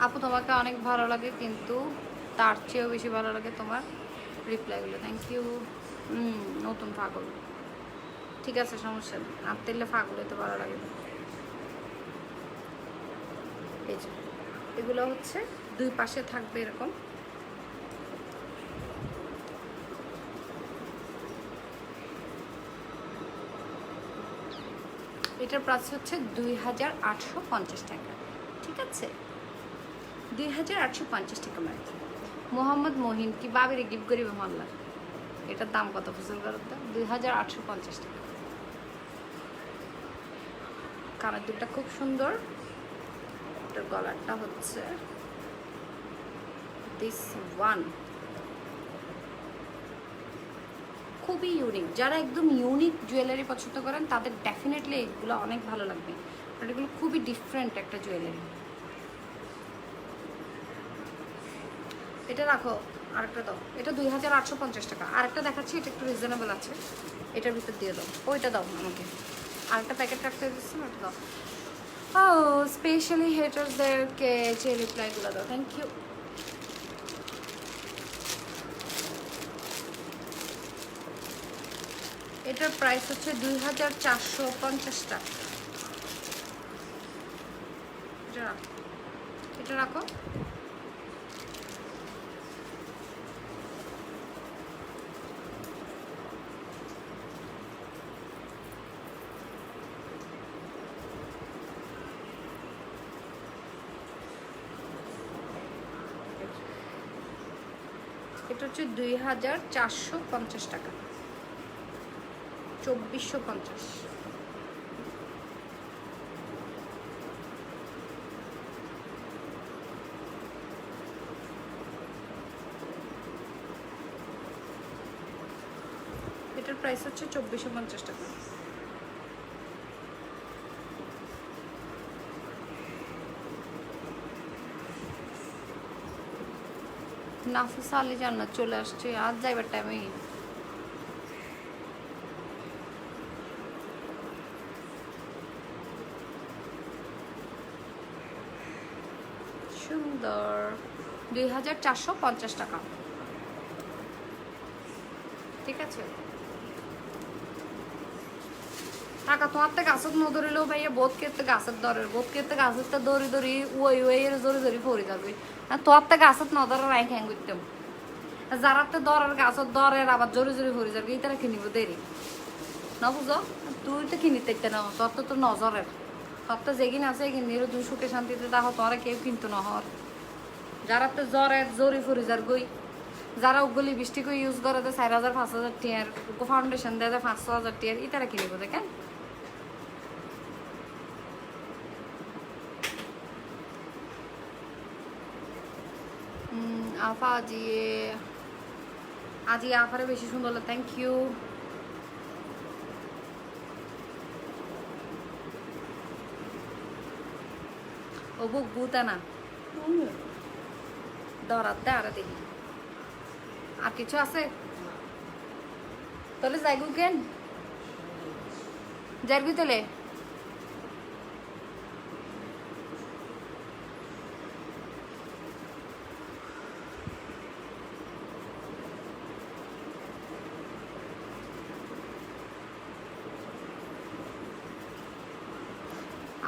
আপু তোমাকে অনেক ভালো লাগে, কিন্তু তার চেয়েও বেশি ভালো লাগে তোমার রিপ্লাইগুলো, থ্যাংক ইউ। নতুন পাগল, ঠিক আছে সমস্যা নেই, আপনি এলে পাগল হতে ভালো লাগে। এই যে এগুলো হচ্ছে দুই পাশে থাকবে এরকম। এটার প্রাইস হচ্ছে 2850 টাকা, ঠিক আছে 2850 টাকা। মানে মোহাম্মদ মহিন কি বাবিরে গিফট করিবে মহল্লা। এটার দাম কত ফসল করতে? 2850 টাকা। কানের দুলটা খুব সুন্দর। এটার গলারটা হচ্ছে দিস ওয়ান খুবই ইউনিক। যারা একদম ইউনিক জুয়েলারি পছন্দ করেন তাদের ডেফিনেটলি এগুলো অনেক ভালো লাগবে। আর এগুলো খুবই ডিফারেন্ট একটা জুয়েলারি। এটা রাখো, আরেকটা দাও। এটা 2850 টাকা। আরেকটা দেখাচ্ছি, এটা একটু রিজনেবল আছে, এটার ভিতর দিয়ে দাও। ওইটা দাও আমাকে, আরেকটা প্যাকেট রাখতে দিচ্ছি না, ওটা দাও। ও স্পেশালি হেটার্সদেরকে যে রিপ্লাইগুলো দাও, থ্যাংক ইউ। এটার প্রাইস হচ্ছে 2450 টাকা। এটা রাখো। এটা হচ্ছে 2450 টাকা, 2450। এটার প্রাইস হচ্ছে 2450 টাকা। নাফিসা আলী জান্নাত চলে আসছে, আজ যাইবার টাইমে। সুন্দর, 2450 টাকা। ঠিক আছে, টাকা তোমার থেকে গাছত ন ধরিলেও ভাইয়া বোধ কেতে গাছের দরের, বোধ কেতে গাছের তো দড়ি দড়ি ওই ওই এর জোরে জোরে পড়ে যাবে। আর তোমার থেকে গাছত ন ধরে রাই খ্যাং করতাম, যারা তো দরের গাছত দরের আবার জোরে জোরে পড়ে যাবে, এই তারা কিনিব দেরি না, বুঝো? তুই তো কিনিতে না, তোর তো তোর নজরের, তোর তো যেগিন আছে কিনি তুই সুখে শান্তিতে দেখো, তোরা কেউ কিন্তু নহর। যারা তো জ্বরের জোরে পড়ে যার গই, যারা ওগুলি বৃষ্টি করে ইউজ করে 4000-5000 টিয়ার, ফাউন্ডেশন দেয় 500-1000 টিয়ার, এই তারা কিনিব দেখেন। আফা আজি আফারে বেশি সুন্দর লাগে, থ্যাংক ইউ। ও বুক বুতা না দরাতে আর দেখি আর কিছু আছে তাহলে যাইগু কেন যাইবি তাহলে।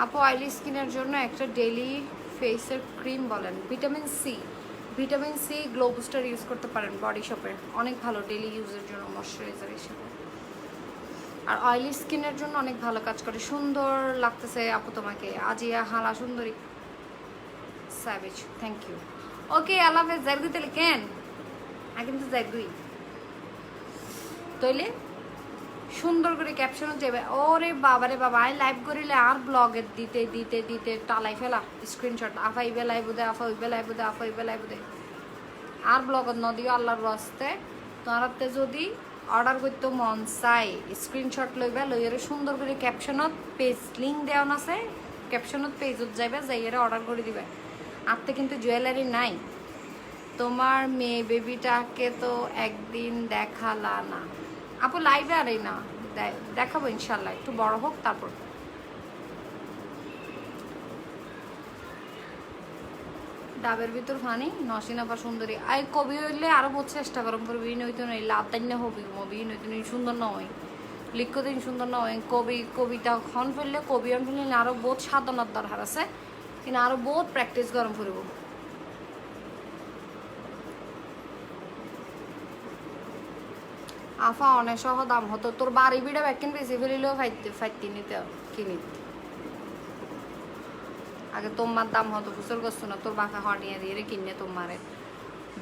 আপু অয়েলি স্কিনের জন্য একটা ডেইলি ফেসের ক্রিম বলেন। Vitamin C glow booster use করতে পারেন বডি শপের, অনেক ভালো ডেইলি ইউজের জন্য ময়শ্চারাইজার হিসেবে। আর অয়েলি স্কিনের জন্য অনেক ভালো কাজ করে। সুন্দর লাগতেছে আপু তোমাকে, আজিয়া হালা সুন্দরী স্যাভেজ, থ্যাংক ইউ। ওকে আল্লাহ হাফেজ। যাইবি তাহলে কেন কিন্তু যাইবি তইলে সুন্দর করে ক্যাপশনও যাবে। ওরে বাবারে বাবা, আই লাইভ করিলে আর ব্লগের দিতে দিতে দিতে টালাই ফেলা স্ক্রিনশট, আফা ইবে লাইভ দে, আফা ইবে লাইভ দে, আফা ইবে লাইভ দে, আর ব্লগত নদিও আল্লাহর রাস্তে। তোমারতে যদি অর্ডার করতে মন চাই স্ক্রিনশট লইবা, লইয়ারে সুন্দর করে ক্যাপশনত পেজ লিঙ্ক দেওয়া আছে, ক্যাপশনত পেজত যাইবা, যাইয়ারে অর্ডার করে দিবে। আত্মে কিন্তু জুয়েলারি নাই। তোমার মেয়ে বেবিটাকে তো একদিন দেখালা না আপু লাইভে, আর এই না দেখাবো ইনশাল্লাহ, একটু বড় হোক তারপর। ডাবের ভিতর ফানি নসিনা বা সুন্দরী আই কবি হইলে আরো বহুত চেষ্টা করম করবি, নইতো নই লাতান্য হবি মবি, নইতো নই সুন্দর নয় লিখো দিন সুন্দর নয়। কবিতা খন ফেললে কবি অন ফেললে আরো বহুত সাধনার দরকার আছে, কিন্তু আরো বহুত প্র্যাকটিস গরম করবো। আফা অনেক সহ দাম হতো, তোর বাড়ি বিড়া ব্যাকিন বেশি ফেলিলেও ফাইতি নিতে কিনি। আগে তোমার দাম হতো ফুসল করছো না, তোর বাঁকা হটিয়ে দিয়ে কিনে তোমারে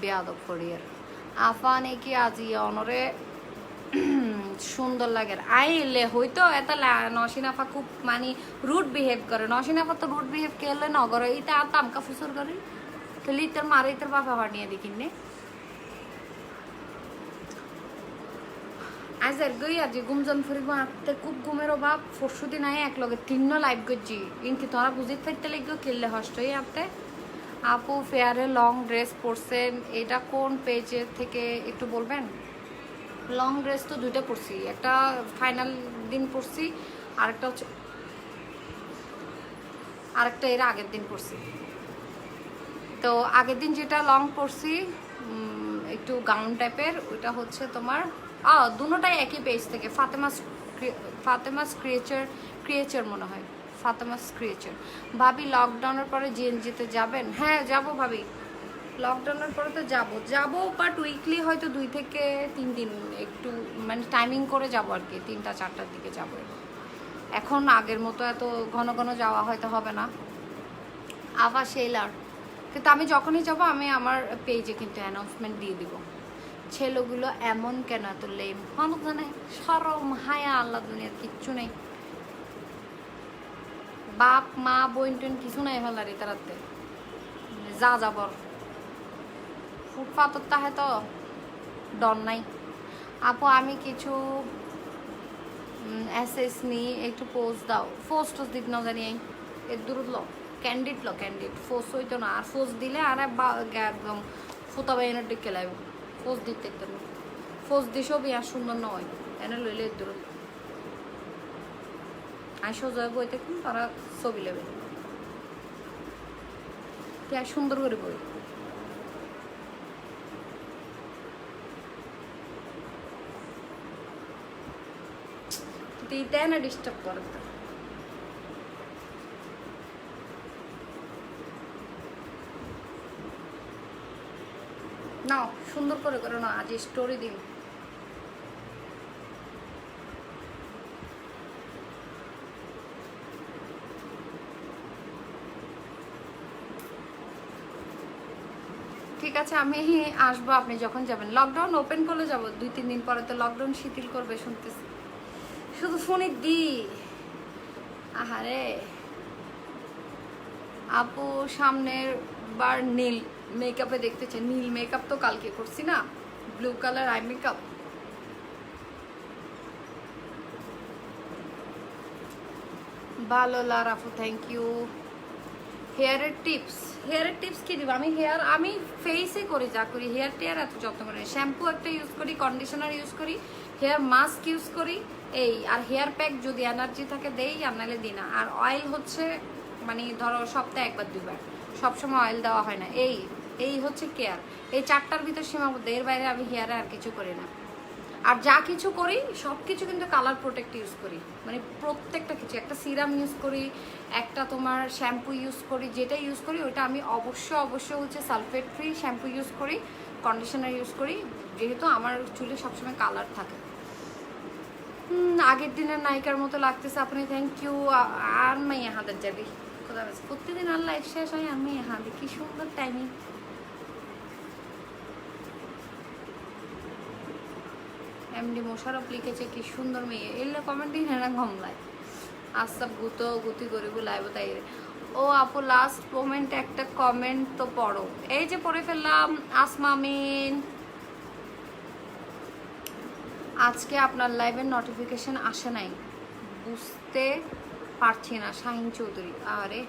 বেয়াদব ফড়িয়ার। আফা নাকি আজি অনরে সুন্দর লাগে আইলে হইতো এত নসিন আফা খুব মানে রুড বিহেভ করে। নসিন আফা তো রুড বিহেভ করলে নগর এটা আর তামকা ফুসর করে তাহলে ইতার মারে ইতার বাপা বানিয়ে দি কিনে আজ আর গই আজি গুমজন ফুরিব আতে খুব ঘুমের অভাব পরশু দিন আয় এক লগে 3 লাইভ গজি ইনকি তোরা বুঝিত পাইতে লাগো খেললে হষ্টই আতে আপু ফেয়ারে লং ড্রেস পরছেন এটা কোন পেজে থেকে একটু বলবেন লং ড্রেস তো দুইটা পরছি একটা ফাইনাল দিন পরছি আরেকটা হচ্ছে আরেকটা এর আগের দিন পরছি তো আগের দিন যেটা লং পরছি একটু গাউন টাইপের ওইটা হচ্ছে তোমার দুটোটাই একই পেজ থেকে ফাতেমাস ক্রিয়েচার মনে হয় ফাতেমাস ক্রিয়েচার ভাবি লকডাউনের পরে জিএনজিতে যাবেন হ্যাঁ যাব ভাবি লকডাউনের পরে তো যাবো বাট উইকলি হয়তো 2 থেকে 3 দিন একটু মানে টাইমিং করে যাব আর কি 3টা 4টার দিকে যাব এখন আগের মতো এত ঘন ঘন যাওয়া হয়তো হবে না আবার সেইলার কিন্তু আমি যখনই যাব আমি আমার পেজে কিন্তু অ্যানাউন্সমেন্ট দিয়ে দিব ছেলেগুলো এমন কেন এত লেম মানুষ জানে সরম হায়া আল্লাহ দুনিয়ার কিচ্ছু নেই বাপ মা বোন টোন কিছু নাই ফেলারি তারাতে যা যাবর ফুটপাত তাহে তো ডর নাই আপু আমি কিছু এসএস নি একটু পোস্ট দাও পোস্ট দিতে না জানি এর দূর ক্যান্ডিড ফোর্স হইতো না আর ফোর্স দিলে আর একদম ফুতা বাইনের দিকে লাগবে ফোর্স দিতে একদম ফোর্স দিছেও বিয়া সুন্দর নয় এনে লইলে এর দূর আমি সোজা বই দেখুন তারা ছবি নেবে সুন্দর করে বই দেয় না ডিস্টার্ব করে না সুন্দর করে করো না আজ স্টোরি দিন ঠিক আছে আমি আসবো আপনি যখন যাবেন লকডাউন ওপেন করলে যাবো 2-3 দিন পরে তো লকডাউন শিথিল করবে শুনতেছি শুধু ফোনে দি আহারে আপু সামনের বার নীল মেকআপে দেখতে চাই নীল মেকআপ তো কালকে করছি না ব্লু কালার আই মেকআপ ভালো লার আপু থ্যাংক ইউ হেয়ারের টিপস কি দিব আমি ফেসে করি যা করি হেয়ার টেয়ার এত যত্ন করি শ্যাম্পু একটা ইউজ করি কন্ডিশনার ইউজ করি হেয়ার মাস্ক ইউজ করি এই আর হেয়ার প্যাক যদি এনার্জি থাকে দেই আর নাহলে দিই না আর অয়েল হচ্ছে মানে ধরো সপ্তাহে 1-2 বার সবসময় অয়েল দেওয়া হয় না এই হচ্ছে কেয়ার এই 4টার ভিতর সীমাবদ্ধ এর বাইরে আমি হেয়ারে আর কিছু করি না আর যা কিছু করি সব কিছু কিন্তু কালার প্রোটেক্ট ইউজ করি মানে প্রত্যেকটা কিছু একটা সিরাম ইউজ করি একটা তোমার শ্যাম্পু ইউজ করি যেটা ইউজ করি ওটা আমি অবশ্যই হচ্ছে সালফেট ফ্রি শ্যাম্পু ইউজ করি কন্ডিশনার ইউজ করি যেহেতু আমার চুলে সবসময় কালার থাকে আগের দিনের নায়িকার মতো লাগতেছে আপনি থ্যাংক ইউ আর মাইয়া হাতের যাবি কোথায় প্রত্যেকদিন আর লাইফ শেষ হয় আমি হাতে কি সুন্দর টাইমিং এমডি মোশারফ লিখেছে কি সুন্দর মেয়ে এলে কমেন্টই হেনা ঘমলায় আচ্ছা গুতি করিব লাইব তাই ও আপু লাস্ট মোমেন্ট একটা কমেন্ট তো পড়ো এই যে পড়ে ফেললাম আসমা আমিন আজকে আপনার লাইভের নোটিফিকেশন আসে নাই বুঝতে পারছি না শাহিন চৌধুরী আরে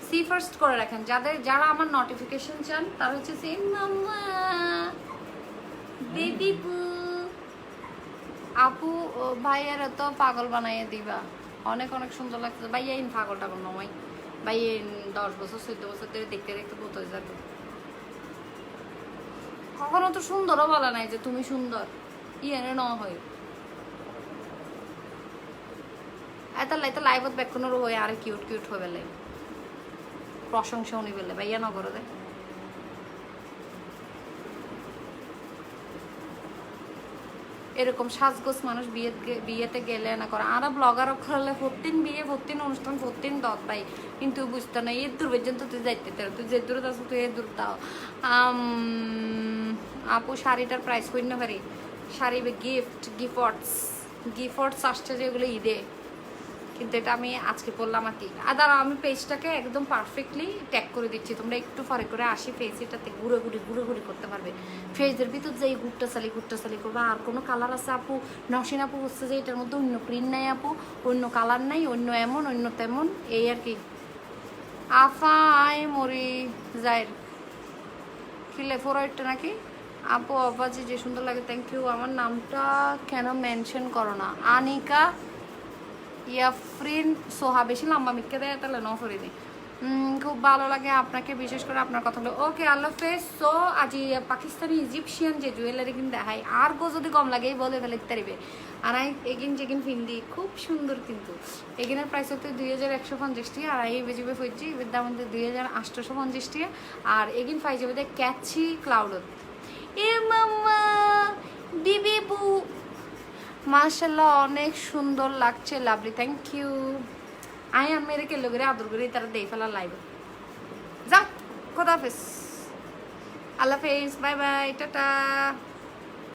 সি ফার্স্ট করে রাখেন যারা আমার নোটিফিকেশন চান তারা হচ্ছে সে মাম্মা বেবি বু আপু ভাইয়ারা তো পাগল বানাইয়া দিবা অনেক সুন্দর লাগছে ভাইয়া ইন পাগল টাগল নয় ভাইয়া 10 বছর 14 বছর ধরে দেখতে বোধ হয়ে যাবে কখনো তো সুন্দরও বলা নাই যে তুমি সুন্দর ইয়ে ন হয় এত লাইভত বেক্ষণেরও হয়ে আর কিউট হয়ে বেলে প্রশংসা উনি বেলে ভাইয়া ন করে দেয় এরকম সাজগোজ মানুষ বিয়েতে গেলে না করে আর ব্লগার করলে 14 বিয়ে 14 অনুষ্ঠান 14 দত ভাই কিন্তু বুঝতে না এর দূর পর্যন্ত তুই যাইতে তুই যে দূরে আছো তুই এর দূর দাও আপু শাড়িটার প্রাইস কই না পারি শাড়ি গিফটস আসছে যেগুলো ঈদে কিন্তু এটা আমি আজকে বললাম আর কি। আর দাঁড়াও আমি পেজটাকে একদম পারফেক্টলি ট্যাগ করে দিচ্ছি, তোমরা একটু পরে করে আসি ফেস এটাতে ঘুরে ঘুরে করতে পারবে। ফেসের ভিতর যে ঘুরটা সালি করবে। আর কোনো কালার আছে আপু? নসীন আপু বলছে যে এটার মধ্যে অন্য প্রিন্ট নাই আপু, অন্য কালার নাই, অন্য এমন অন্য তেমন, এই আর কি। আফাই মরি যাই কিলে ফোরাইটটা নাকি আপু? আপাজি যে সুন্দর লাগে, থ্যাংক ইউ। আমার নামটা কেন মেনশন করো না? আনিকা ইয়াফরিন সোহা, বেশি লম্বা মিথ্যে দেয় তাহলে ন করে দিই। খুব ভালো লাগে আপনাকে, বিশেষ করে আপনার কথা বলে। ওকে আল্লাহ হাফেজ। সো আজি পাকিস্তানি ইজিপশিয়ান যে জুয়েলারি কিন দেখাই, আর গো যদি কম লাগে বলে ফেলে তারিবে। আর এগিন যেগিন ফিন্দি খুব সুন্দর, কিন্তু এগিনের প্রাইস হচ্ছে 2150 টাকা। আর এই বেজিবে ফইজি এর দাম হচ্ছে 2850 টাকা। আর এগিন ফাই যাবে ক্যাচি ক্লাউডত। এ মাম্মা বিবি বু মাশাল্লাহ অনেক সুন্দর লাগছে, লাভলি, থ্যাংক ইউ। আই মেরে কে লোকের আদর করে তারা দেই ফেলা লাইভ। যাও, খোদা হাফেজ, আল্লাহ হাফেজ, বাই বাই, টাটা।